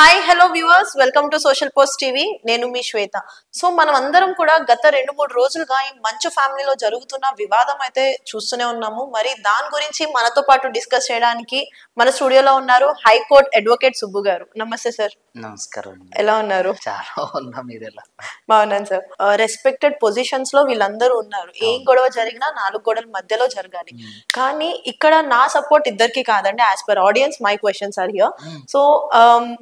Hi hello viewers welcome to social post TV. నేను మీ శ్వేత. So మనం అందరం కూడా గత 2-3 రోజులుగా ఈ మంచు ఫ్యామిలీలో జరుగుతున్న వివాదం అయితే చూస్తూనే ఉన్నాము. మరి దాని గురించి మనతో పాటు డిస్కస్ చేయడానికి మన స్టూడియోలో ఉన్నారు హైకోర్టు అడ్వకేట్ సుబ్బు గారు. నమస్తే సార్. నమస్కారం. ఎలా ఉన్నారు? చాలా ఉన్నా, మీరు ఎలా? బాగున్నాను సార్. రెస్పెక్టెడ్ పొజిషన్స్ లో వీళ్ళందరూ ఉన్నారు. ఏం గొడవ జరిగినా 4 గోడల మధ్యలో జరగాలి. కానీ ఇక్కడ నా సపోర్ట్ ఇద్దరికి కాదండి. As per audience my questions are here. So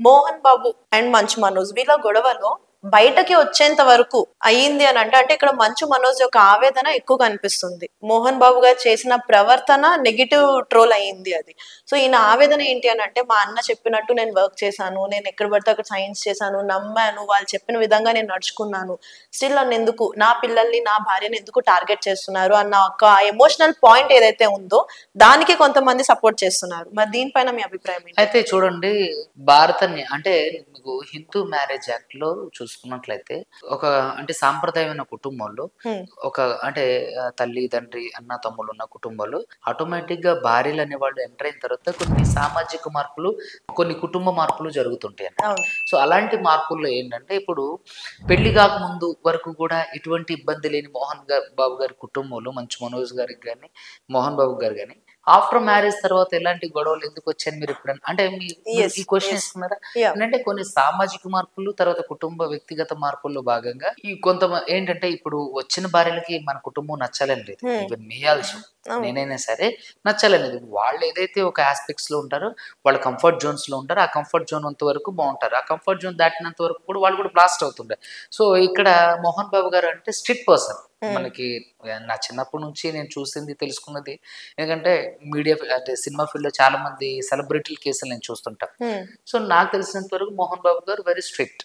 Mohan Babu and Manchu Manoj వీళ్ళ గొడవలో బయటకి వచ్చేంత వరకు అయ్యింది అని అంటే ఇక్కడ మంచు మనోజ్ యొక్క ఆవేదన ఎక్కువ కనిపిస్తుంది. మోహన్ బాబు గారు చేసిన ప్రవర్తన నెగిటివ్ ట్రోల్ అయ్యింది అది. సో ఈయన ఆవేదన ఏంటి అని అంటే, మా అన్న చెప్పినట్టు నేను వర్క్ చేశాను, నేను ఎక్కడ పడితే అక్కడ సైన్స్ చేశాను, నమ్మాను, వాళ్ళు చెప్పిన విధంగా నేను నడుచుకున్నాను, స్టిల్ నన్ను ఎందుకు, నా పిల్లల్ని నా భార్యని ఎందుకు టార్గెట్ చేస్తున్నారు అన్న ఒక ఎమోషనల్ పాయింట్ ఏదైతే ఉందో దానికి కొంతమంది సపోర్ట్ చేస్తున్నారు. మరి దీనిపైన మీ అభిప్రాయం ఏంటి? అయితే చూడండి, భారతని అంటే మీకు హిందూ మ్యారేజ్ యాక్ట్ లో చూసుకున్నట్లయితే ఒక అంటే సాంప్రదాయమైన కుటుంబంలో ఒక అంటే తల్లి తండ్రి అన్న తమ్ముళ్ళు ఉన్న కుటుంబాలు ఆటోమేటిక్ గా భార్యలు అనే వాళ్ళు ఎంటర్ అయిన తర్వాత కొన్ని సామాజిక మార్పులు, కొన్ని కుటుంబ మార్పులు జరుగుతుంటాయి అన్నమాట. సో అలాంటి మార్పుల్లో ఏంటంటే, ఇప్పుడు పెళ్లి కాక ముందు వరకు కూడా ఎటువంటి ఇబ్బంది లేని బాబు గారి కుటుంబంలో మంచు మనోజ్ గారికి కానీ మోహన్ బాబు గారు కానీ ఆఫ్టర్ మ్యారేజ్ తర్వాత ఎలాంటి గొడవలు ఎందుకు వచ్చాయని మీరు ఎప్పుడన్నా అంటే ఈ క్వశ్చన్ ఇస్తున్నారా? ఏంటంటే కొన్ని సామాజిక మార్పులు, తర్వాత కుటుంబ వ్యక్తిగత మార్పుల్లో భాగంగా ఈ ఏంటంటే ఇప్పుడు వచ్చిన భార్యలకి మన కుటుంబం నచ్చాలని లేదు. ఈవెన్ మీ ఆల్సో, నేనైనా సరే నచ్చాలనేది. వాళ్ళు ఏదైతే ఒక ఆస్పెక్ట్స్ లో ఉంటారో, వాళ్ళ కంఫర్ట్ జోన్స్ లో ఉంటారో, ఆ కంఫర్ట్ జోన్ అంత వరకు బాగుంటారు. ఆ కంఫర్ట్ జోన్ దాటినంత వరకు కూడా వాళ్ళు కూడా బ్లాస్ట్ అవుతుంటారు. సో ఇక్కడ మోహన్ బాబు గారు అంటే స్ట్రిక్ట్ పర్సన్. మనకి నా చిన్నప్పటి నుంచి నేను చూసింది, తెలుసుకున్నది, ఎందుకంటే మీడియా అంటే సినిమా ఫీల్డ్ లో చాలా మంది సెలబ్రిటీల కేసులు నేను చూస్తుంటా. సో నాకు తెలిసినంత వరకు మోహన్ బాబు గారు వెరీ స్ట్రిక్ట్.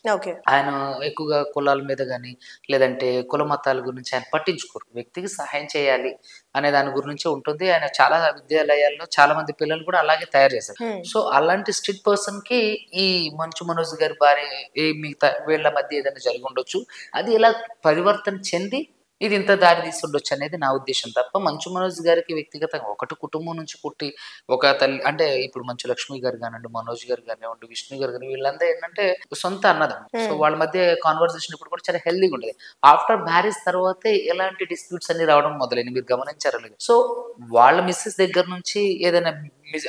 ఆయన ఎక్కువగా కులాల మీద కానీ లేదంటే కుల మతాల గురించి ఆయన పట్టించుకోరు. వ్యక్తికి సహాయం చేయాలి అనే దాని గురించి ఉంటుంది. ఆయన చాలా విద్యాలయాల్లో చాలా మంది పిల్లలు కూడా అలాగే తయారు చేశారు. సో అలాంటి స్ట్రిక్ట్ పర్సన్ కి ఈ మంచు మనోజ్ గారి భార్య మిగతా వీళ్ళ మధ్య ఏదైనా జరిగి ఉండొచ్చు. అది ఇలా పరివర్తన చెంది ఇది ఇంత దారి తీసుండొచ్చు అనేది నా ఉద్దేశం. తప్ప మంచు మనోజ్ గారికి వ్యక్తిగతంగా ఒకటి కుటుంబం నుంచి పుట్టి ఒక తల్లి అంటే ఇప్పుడు మంచు లక్ష్మి గారు కానివ్వండి, మనోజ్ గారు కానివ్వండి, విష్ణు గారు కానీ వీళ్ళంతా ఏంటంటే సొంత అన్నదం. సో వాళ్ళ మధ్య కాన్వర్సేషన్ ఇప్పుడు కూడా చాలా హెల్దీగా ఉండేది. ఆఫ్టర్ మ్యారేజ్ తర్వాతే ఎలాంటి డిస్ప్యూట్స్ అన్ని రావడం మొదలైనవి, మీరు గమనించారు లేదు. సో వాళ్ళ మిస్సెస్ దగ్గర నుంచి ఏదైనా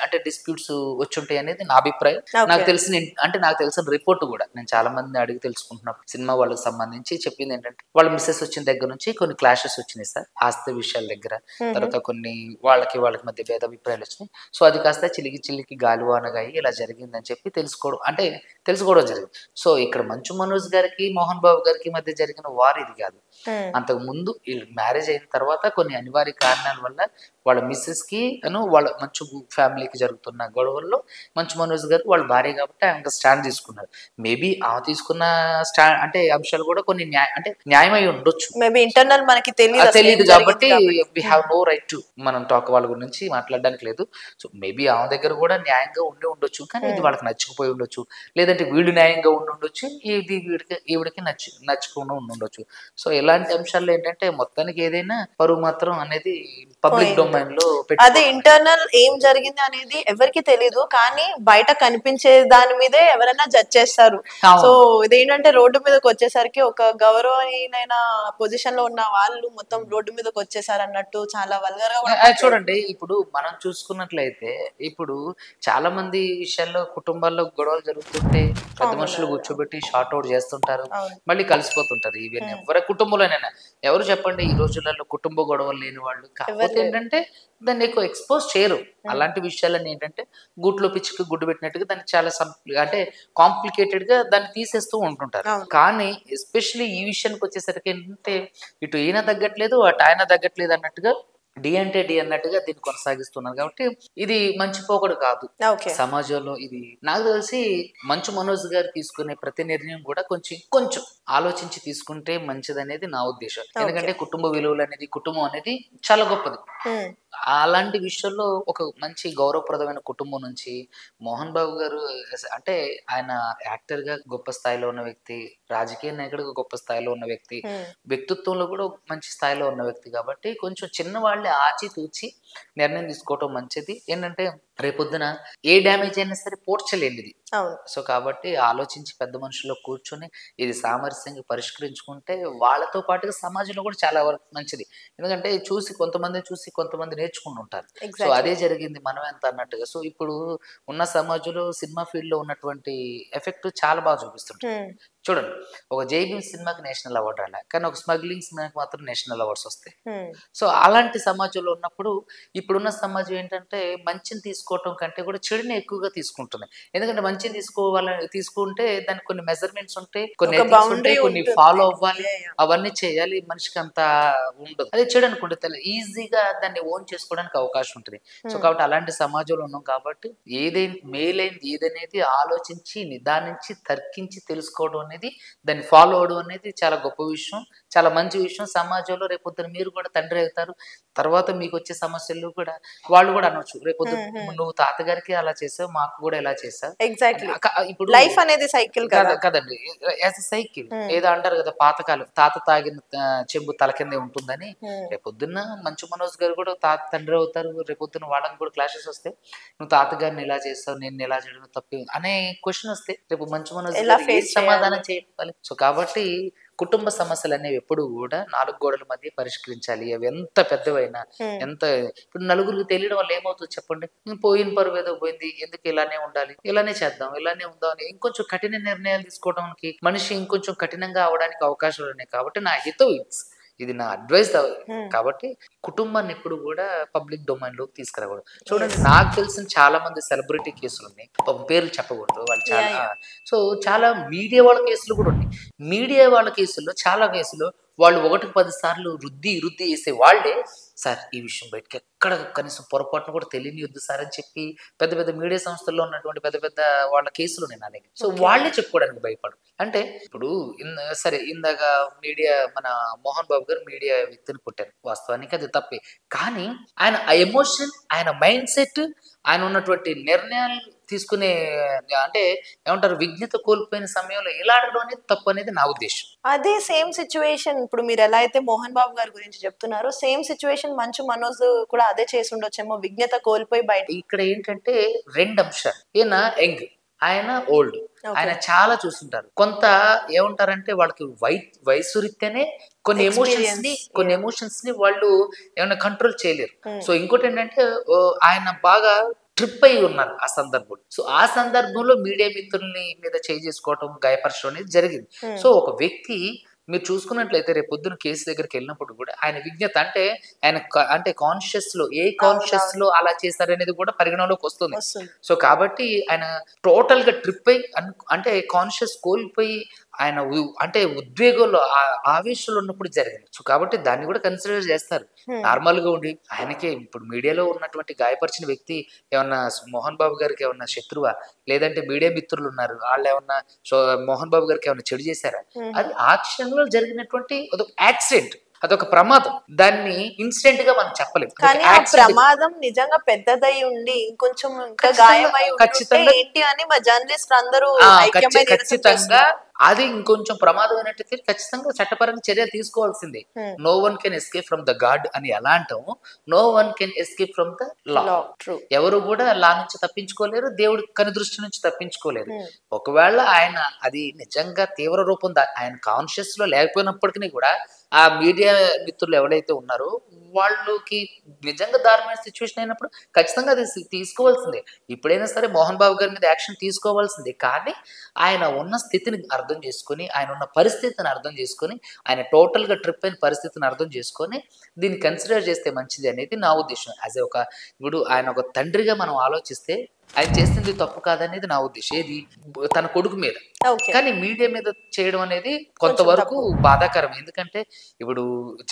అంటే డిస్ప్యూట్స్ వచ్చుంటాయి అనేది నా అభిప్రాయం. నాకు తెలిసిన రిపోర్ట్ కూడా నేను చాలా మంది అడిగి తెలుసుకుంటున్నాను. సినిమా వాళ్ళకి సంబంధించి చెప్పింది ఏంటంటే, వాళ్ళ మిస్సెస్ వచ్చిన దగ్గర నుంచి కొన్ని క్లాషెస్ వచ్చినాయి సార్, ఆస్తి విషయాల దగ్గర. తర్వాత కొన్ని వాళ్ళకి మధ్య భేదాభిప్రాయాలు వచ్చినాయి. సో అది కాస్త చిలికి గాలివానగా ఇలా జరిగిందని చెప్పి తెలుసుకోవడం జరిగింది. సో ఇక్కడ మంచు మనోజ్ గారికి మోహన్ బాబు గారికి మధ్య జరిగిన వార్ ఇది కాదు. అంతకు ముందు మ్యారేజ్ అయిన తర్వాత కొన్ని అనివార్య కారణాల వల్ల వాళ్ళ మిస్సెస్ కి వాళ్ళ మంచు ఫ్యామిలీకి జరుగుతున్న గొడవల్లో మంచు మనోజ్ గారు వాళ్ళ భార్య కాబట్టి ఆయన స్టాండ్ తీసుకున్నారు. మేబీ ఆమె తీసుకున్న స్టాండ్ అంటే అంశాలు కూడా కొన్ని న్యాయమై ఉండొచ్చు. మేబీ ఇంటర్నల్ మనకి తెలియదు కాబట్టి we have no right to మనం టాక్ వాళ్ళ గురించి మాట్లాడడానికి లేదు. సో మేబీ ఆమె దగ్గర కూడా న్యాయంగా ఉండొచ్చు, కానీ ఇది వాళ్ళకి నచ్చకపోయి ఉండొచ్చు, లేదంటే వీడు న్యాయంగా ఉండొచ్చు, ఇది ఈవిడికి నచ్చకుండా ఉండొచ్చు. సో ఇలాంటి అంశాల్లో ఏంటంటే మొత్తానికి ఏదైనా పరువు మాత్రం అనేది పబ్లిక్ డొమైన్ లో అది ఇంటర్నల్ ఏం జరిగింది అనేది ఎవరికి తెలీదు, కానీ బయట కనిపించే దాని మీదే ఎవరైనా జడ్జ్ చేస్తారు. సో ఇదేంటంటే రోడ్డు మీదకి వచ్చేసరికి ఒక గౌరవనీయమైన పొజిషన్ లో ఉన్న వాళ్ళు మొత్తం రోడ్డు మీదకి వచ్చేసారు అన్నట్టు చాలా వల్గర్ గా. చూడండి, ఇప్పుడు మనం చూసుకున్నట్లయితే ఇప్పుడు చాలా మంది విషయాల్లో కుటుంబాల్లో గొడవలు జరుగుతుంటే పెద్ద మనుషులు కూర్చోబెట్టి షార్ట్ అవుట్ చేస్తుంటారు, మళ్ళీ కలిసిపోతుంటారు. ఈవెన్ ఎవరి కుటుంబంలోనైనా ఎవరు చెప్పండి ఈ రోజులలో కుటుంబ గొడవలు లేని వాళ్ళు. కాకపోతే ఏంటంటే దాన్ని ఎక్కువ ఎక్స్పోజ్ చేయరు. అలాంటి విషయాలన్నీ ఏంటంటే గుడ్లో పిచ్చికి గుడ్డు పెట్టినట్టుగా దాన్ని చాలా అంటే కాంప్లికేటెడ్ గా దాన్ని తీసేస్తూ ఉంటుంటారు. కానీ ఎస్పెషల్లీ ఈ విషయానికి వచ్చేసరికి ఏంటంటే ఇటు ఈయన తగ్గట్లేదు, అటు ఆయన తగ్గట్లేదు అన్నట్టుగా డి అంటే డి అన్నట్టుగా దీన్ని కొనసాగిస్తున్నారు. కాబట్టి ఇది మంచి పోకడు కాదు సమాజంలో. ఇది నాకు తెలిసి మంచు మనోజ్ గారు తీసుకునే ప్రతి నిర్ణయం కూడా కొంచెం ఆలోచించి తీసుకుంటే మంచిదనేది నా ఉద్దేశం. ఎందుకంటే కుటుంబ విలువలు అనేది, కుటుంబం అనేది చాలా గొప్పది. అలాంటి విషయంలో ఒక మంచి గౌరవప్రదమైన కుటుంబం నుంచి మోహన్ బాబు గారు అంటే ఆయన యాక్టర్ గా గొప్ప స్థాయిలో ఉన్న వ్యక్తి, రాజకీయ నాయకుడిగా గొప్ప స్థాయిలో ఉన్న వ్యక్తి, వ్యక్తిత్వంలో కూడా మంచి స్థాయిలో ఉన్న వ్యక్తి. కాబట్టి కొంచెం చిన్న వాళ్ళని ఆచితూచి నిర్ణయం తీసుకోవటం మంచిది. ఏంటంటే రేపొద్దున ఏ డ్యామేజ్ అయినా సరే పోడ్చలేనిది. అవును. సో కాబట్టి ఆలోచించి పెద్ద మనుషుల్లో కూర్చొని ఇది సామరస్యంగా పరిష్కరించుకుంటే వాళ్ళతో పాటుగా సమాజంలో కూడా చాలా వరకు మంచిది. ఎందుకంటే కొంతమందిని చూసి కొంతమంది నేర్చుకుంటుంటారు. So exactly. అదే జరిగింది మనం ఎంత అన్నట్టుగా. సో ఇప్పుడు ఉన్న సమాజంలో సినిమా ఫీల్డ్‌లో ఉన్నటువంటి ఎఫెక్ట్ చాలా బాగా చూపిస్తుంటారు. హ్మ్. చూడండి, ఒక 'జై భీమ్' సినిమాకి నేషనల్ అవార్డ్ రాలే. కానీ ఒక స్మగ్లింగ్ సినిమాకి మాత్రం నేషనల్ అవార్డ్స్ వస్తాయి. హ్మ్. సో అలాంటి సమాజంలో ఉన్నప్పుడు ఇప్పుడున్న సమాజం ఏంటంటే మంచిని తీసుకోవటం కంటే కూడా చెడుని ఎక్కువగా తీసుకుంటుంది. ఎందుకంటే మంచిని తీసుకుంటే దానికి కొన్ని మెజర్మెంట్స్ ఉంటాయి, కొన్ని ఒక ఎథిక్స్ బౌండరీ ఉంటాయి, కొన్ని ఉంటుంది. ఫాలో అవ్వాలి, యాహ్! యాహ్! అవన్నీ చేయాలి. మనిషికి అంత ఉండదు. అదే చెడు అనుకుంటే ఈజీగా దాన్ని ఓన్ చేసుకోవడానికి అవకాశం ఉంటుంది. సో హ్మ్. కాబట్టి అలాంటి సమాజంలో ఉన్నాం కాబట్టి మేలైంది ఏదనేది ఆలోచించి నిదానించి తర్కించి తెలుసుకోవడం అనేది, దాన్ని ఫాలో అవడం అనేది చాలా గొప్ప విషయం, చాలా మంచి విషయం. సమాజంలో రేపొద్దున మీరు కూడా తండ్రి అవుతారు. తర్వాత మీకొచ్చే సమస్యలు కూడా వాళ్ళు కూడా అనొచ్చు. రేపొద్దున హ్మ్. హ్మ్. నువ్వు తాతగారికి అలా చేసావు, మాకు కూడా ఇలా చేసావు అని. ఎగ్జాక్ట్‌లీ. ఇప్పుడు లైఫ్ అనేది సైకిల్ కదా! కదండీ. యాస్ ఎ సైకిల్ హ్మ్. ఏదో అంటారు కదా! పాతకాలం తాత తాగిన చెంబు తల కిందే ఉంటుందని. హ్మ్. రేపొద్దున్న మంచు మనోజ్ గారు కూడా తండ్రి అవుతారు. రేపొద్దున వాళ్ళకి కూడా క్లాషెస్ వస్తాయి. నువ్వు తాతగారిని ఇలా చేసావు, నేను ఇలా చేయడం తప్పే అనే క్వెషన్ వస్తే రేపు మంచు మనోజ్ ఎలా గారు ఏం ఫేస్ చేయాలి? సమాధానం చెప్పాలి? సో కాబట్టి కుటుంబ సమస్యలనేవి ఎప్పుడూ గూడా 4 గోడల మధ్య పరిష్కరించాలి. అవి ఎంత పెద్దవైనా, హ్మ్. ఎంత ఇప్పుడు నలుగురికి తెలియడం వల్ల ఏమవుతుంది చెప్పండి? పోయిన పరువేదో పోయింది. ఎందుకు ఇలానే ఉండాలి? ఇలానే చేద్దాం. ఇలానే ఉందాం అని ఇంకొంచెం కఠిన నిర్ణయాలు తీసుకోవడానికి, మనిషి ఇంకొంచెం కఠినంగా అవ్వడానికి అవకాశాలున్నాయి. కాబట్టి నా హితవు ఇది నా అడ్వైస్ హ్మ్. కాబట్టి కుటుంబాన్ని ఎప్పుడు గూడా పబ్లిక్ డొమైన్‌లోకి తీసుకురాకూడదు. చూడండి, యెస్. నాకు తెలిసిన చాలా మంది సెలబ్రిటీ కేసులున్నాయి. పాపం పేర్లు చెప్పకూడదు. వాళ్ళు చాలా యాహ్! యాహ్! సో చాలా మీడియా వాళ్ళ కేసులు గూడా ఉన్నాయి. మీడియా వాళ్ళ కేసుల్లో చాలా కేసులు వాళ్ళు ఒకటికి 10 సార్లు రుద్ది ఏసే వాళ్ళే, సార్ ఈ విషయం బయటకి ఎక్కడ కనీసం పొరపాటున కూడా తెలియనియొద్దు సార్ అని చెప్పి పెద్ద పెద్ద మీడియా సంస్థల్లో ఉన్నటువంటి పెద్ద పెద్ద వాళ్ళ కేసులున్నాయి నా దగ్గర. So okay. వాళ్ళే చెప్పుకోవడానికి భయపడరు. అంటే ఇప్పుడు సరే ఇందాక మీడియా మన 'మోహన్ బాబు' గారు మీడియా వ్యక్తిని కొట్టారు. వాస్తవానికి అది తప్పే. కానీ ఆయన ఆ ఎమోషన్, ఆయన మైండ్ సెట్, ఆయన ఉన్నటువంటి నిర్ణయాలు తీసుకునే అంటే ఏమంటారు విజ్ఞత కోల్పోయిన సమయంలో ఇలా అడగడం అనేది తప్పు అనేది నా ఉద్దేశ్యం. అదే సేమ్ సిట్యుయేషన్ ఇప్పుడు మీరెలా అయితే 'మోహన్ బాబు' గారి గురించి చెప్తున్నారో, సేమ్ సిట్యుయేషన్ 'మంచు మనోజ్' కూడా అదే చేసుండొచ్చేమో. విజ్ఞత కోల్పోయి బయట ఇక్కడ ఏంటంటే 2 అంశాలు. ఈయన యంగ్, ఆయన ఓల్డ్. ఓకే. ఆయన చాలా చూసుంటారు. కొంత ఏమంటారంటే వాళ్ళకి వయసు రీత్యానే ఎక్స్‌పీరియన్స్. కొన్ని యాహ్! ఎమోషన్స్‌ని వాళ్ళు ఏమన్నా కంట్రోల్ చేయలేరు. హ్మ్. సో ఇంకోటేంటంటే ఆయన బాగా ట్రిప్ అయ్యి ఉన్నారు ఆ సందర్భంలో. సో ఆ సందర్భంలో మీడియా మిత్రుల్ని మీద చేసుకోవటం, గాయపరచడం అనేది జరిగింది. హ్మ్. సో ఒక వ్యక్తి మీరు చూసుకున్నట్లయితే రేపొద్దున కేసు దగ్గరికెళ్ళినప్పుడు గూడా ఆయన విజ్ఞత అంటే ఆయన అంటే అవునవును. కాన్షియస్‌లో అలా చేశారనేది కూడా పరిగణలోకొస్తుంది. వస్తుంది. సో కాబట్టి ఆయన టోటల్‌గా ట్రిప్ అయ్యి అంటే కాన్షియస్ కోల్పోయి ఆయన అంటే ఉద్వేగంలో ఆవేశంలో ఉన్నప్పుడు జరిగింది. సో కాబట్టి దాన్ని కూడా కన్సిడర్ చేస్తారు. హ్మ్. నార్మల్‌గా ఉండి ఆయనకే ఇప్పుడు మీడియాలో ఉన్నటువంటి గాయపరిచిన వ్యక్తి ఏమన్నా 'మోహన్ బాబు' గారికి ఏమన్నా శత్రువా? లేదంటే మీడియా మిత్రులున్నారు. ఆళ్ళేమన్నా సో 'మోహన్ బాబు' గారికి ఏమన్నా చెడు చేశారా? హుహు. అది ఆ క్షణంలో జరిగినటువంటి అదొక యాక్సిడెంట్. అదొక ప్రమాదం. దాన్ని ఇన్సిడెంట్‌గా మనం చెప్పలేం. అదొక కానీ ఆ యాక్సిడెంట్. ప్రమాదం నిజంగా పెద్దదై ఉండి, ఇంకొంచెం ఇంకా ఖచ్చితంగా గాయమై ఉండుంటే ఖచ్చితంగా ఏంటి అని మా జర్నలిస్టులందరూ ఆ! ఐక్యమై నిరసన ఖచ్చితంగా చేస్తున్నారు. అది ఇంకొంచెం ప్రమాదమైనట్టయితే ఖచ్చితంగా చట్టపరంగా చర్య తీసుకోవాల్సిందే. Hmm. No one can escape from the god అని ఎలా అంటామో, no one can escape from the law. Law. True. ఎవరు కూడా లా నుంచి తప్పించుకోలేరు. దేవుడి కనుదృష్టి నుంచి తప్పించుకోలేరు. హ్మ్. ఒకవేళ ఆయన అది నిజంగా తీవ్ర రూపం ఆయన కాన్షియస్‌లో లేకపోయినప్పటికి కూడా ఆ మీడియా మిత్రులు ఎవరైతే ఉన్నారో వాళ్ళకి నిజంగా దారుణమైన సిట్యుయేషన్ అయినప్పుడు ఖచ్చితంగా అది తీసుకోవాల్సిందే. ఇప్పుడైనా సరే 'మోహన్ బాబు' గారి మీద యాక్షన్ తీసుకోవాల్సిందే. కానీ ఆయన ఉన్న స్థితిని అర్థం చేసుకొని, ఆయన ఉన్న పరిస్థితిని అర్థం చేసుకొని, ఆయన టోటల్‌గా ట్రిప్ అయిన పరిస్థితిని అర్థం చేసుకొని, దీన్ని కన్సిడర్ చేస్తే మంచిది అనేది నా ఉద్దేశ్యం. ఇప్పుడు ఆయన ఒక తండ్రిగా మనం ఆలోచిస్తే, ఆయన చేసింది తప్పు కాదనేది నా ఉద్దేశ్యం. ఏది? తన కొడుకు మీద. ఓకే. కానీ మీడియా మీద చేయడం అనేది కొంచెం కొంతవరకు తప్పు. బాధాకరం. ఎందుకంటే ఇప్పుడు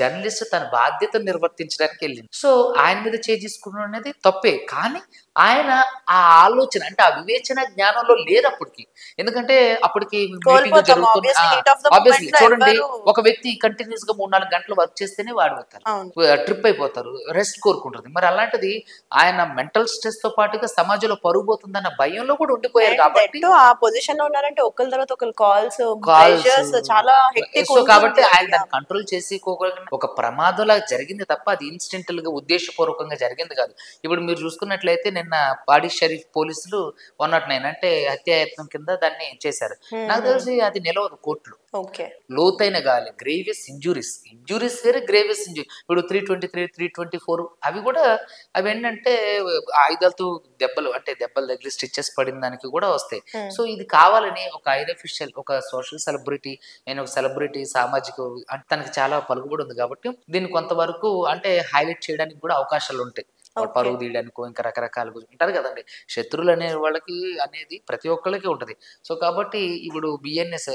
జర్నలిస్ట్ తన బాధ్యతను నిర్వర్తించడానికి ఎళ్ళింది. సో ఆయన మీద చేసుకోవడం అనేది తప్పే. కానీ ఆయన ఆ ఆలోచన అంటే ఆ వివేచన జ్ఞానంలో లేరప్పటికి. ఎందుకంటే అప్పటికి మీటింగ్ కోల్పోతాం. జరుగుతుంది. Obviously heat of the obviously మొమెంట్‌లో చూడండి, ఎవ్వరు ఒక వ్యక్తి కంటిన్యూయస్‌గా 3, 4 గంటలు వర్క్ చేస్తేనే వాడిపోతారు. అవును. ట్రిప్ అయిపోతారు. రెస్ట్ కోరుకుంటుంది. మరి అలాంటిది ఆయన మెంటల్ స్ట్రెస్‌తో పాటుగా సమాజంలో పరుగు పోతుందన్న భయంలో కూడా ఉండిపోయారు కాబట్టి ఆ పొజిషన్ లో ఉన్నారంటే ఒకరి తర్వాత ఒకరు కాల్స్ చాలా హెక్టిక్ సో కాబట్టి ఆయన దాన్ని కంట్రోల్ చేసుకోగలిగిన ఒక ప్రమాదంలా జరిగింది తప్ప అది ఇన్సిడెంటల్ గా ఉద్దేశపూర్వకంగా జరిగింది కాదు. ఇప్పుడు మీరు చూసుకున్నట్లయితే నిన్న పాడి షరీఫ్ పోలీసులు 109 అంటే హత్యాయత్నం కింద దాన్ని చేశారు. నాకు తెలిసి అది నిలవదు కోర్టులో. లోతైన గాలి, గ్రేవియస్ ఇంజురీస్ వేరే, గ్రేవియస్ ఇంజురీ. ఇప్పుడు 323, 324 అవి కూడా అవి ఏంటంటే ఆయుధాలతో దెబ్బలు తగిలి స్టిచెస్ పడిన దానికి కూడా వస్తాయి. సో ఇది కావాలని ఒక హైర్ అఫీషియల్, ఒక సోషల్ సెలబ్రిటీ, నేను ఒక సెలబ్రిటీ, సామాజిక అంటే తనకి చాలా పలుకుబడి ఉంది కాబట్టి దీన్ని కొంతవరకు హైలైట్ చేయడానికి కూడా అవకాశాలు ఉంటాయి. పరువు తీయడానికో ఇంకా రకరకాలుగా ఉంటారు కదండి. శత్రువులు అనే వాళ్ళకి అనేది ప్రతి ఒక్కళ్ళకి ఉంటది. సో కాబట్టి ఇప్పుడు బిఎన్ఎస్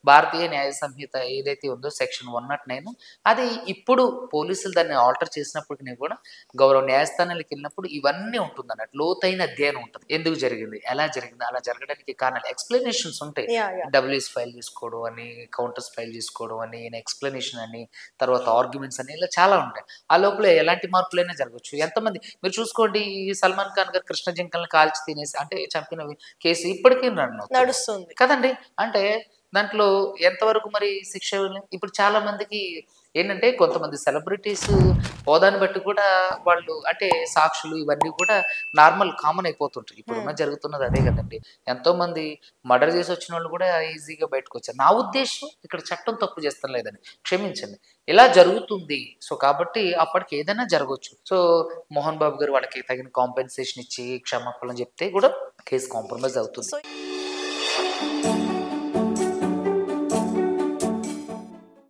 భారతీయ న్యాయ సంహిత ఏదైతే ఉందో సెక్షన్ 109 అది ఇప్పుడు పోలీసులు దాన్ని ఆల్టర్ చేసినప్పటికీ కూడా గౌరవ న్యాయస్థానాలకు వెళ్ళినప్పుడు ఇవన్నీ ఉంటుంది అన్నట్టు. లోతైన అధ్యయనం ఉంటుంది. ఎందుకు జరిగింది, ఎలా జరిగింది, అలా జరగడానికి కారణాలు, ఎక్స్ప్లెనేషన్స్ ఉంటాయి. డబ్ల్యూఎస్ ఫైల్ చేసుకోవడం అని, కౌంటర్స్ ఫైల్ చేసుకోవడం అని, ఎక్స్ప్లెనేషన్ అని, తర్వాత ఆర్గ్యుమెంట్స్ అని, ఇలా చాలా ఉంటాయి. ఆ లోపల ఎలాంటి మార్పులైనా జరగచ్చు. ఎంతమంది మీరు చూసుకోండి, సల్మాన్ ఖాన్ గారు కృష్ణ జింకల్ని కాల్చి తినేసి చంపిన కేసు ఇప్పటికీ నడుస్తుంది కదండి. దాంట్లో ఎంతవరకు మరి శిక్ష? ఇప్పుడు చాలా మందికి ఏంటంటే కొంతమంది సెలబ్రిటీస్ హోదాని బట్టి కూడా వాళ్ళు సాక్షులు ఇవన్నీ కూడా నార్మల్ కామన్ అయిపోతుంటాయి. ఇప్పుడున్న జరుగుతున్నది అదే కదండి. ఎంతో మంది మర్డర్ చేసి వచ్చిన వాళ్ళు కూడా ఈజీగా బయటకు వచ్చారు. నా ఉద్దేశం ఇక్కడ చట్టం తప్పు చేస్తాం లేదని, క్షమించండి, ఇలా జరుగుతుంది. సో కాబట్టి అప్పటికి ఏదైనా జరగవచ్చు. సో మోహన్ బాబు గారు వాళ్ళకి తగిన కాంపెన్సేషన్ ఇచ్చి క్షమాపణలు చెప్తే కూడా కేసు కాంప్రమైజ్ అవుతుంది.